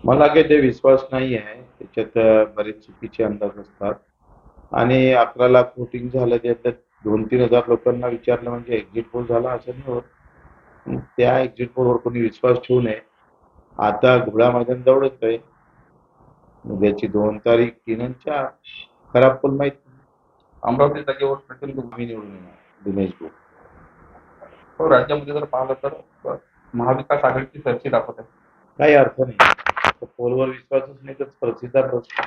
मला काही ते विश्वास नाही आहे. त्याच्यात बरेच चुकीचे अंदाज असतात आणि 11 लाख वोटिंग झालं त्याच्यात 2-3 हजार लोकांना विचारलं म्हणजे एक्झिट पोल झाला असं नाही होत. त्या एक्झिट पोलवर कोणी विश्वास ठेवू नये. आता घोडा मैदान जवळच आहे. उद्याची 2 तारीख 3 आणि 4 खराब पोल माहित नाही. अमरावती जागेवर पेटेल का? आम्ही निवडून येणार दिनेश भाऊ. हो, राज्यामध्ये जर पाहिलं तर महाविकास आघाडीची सरशी दाखवत आहे. काही अर्थ नाही. पोलवर विश्वासच नाही तर प्रसिद्ध प्रश्न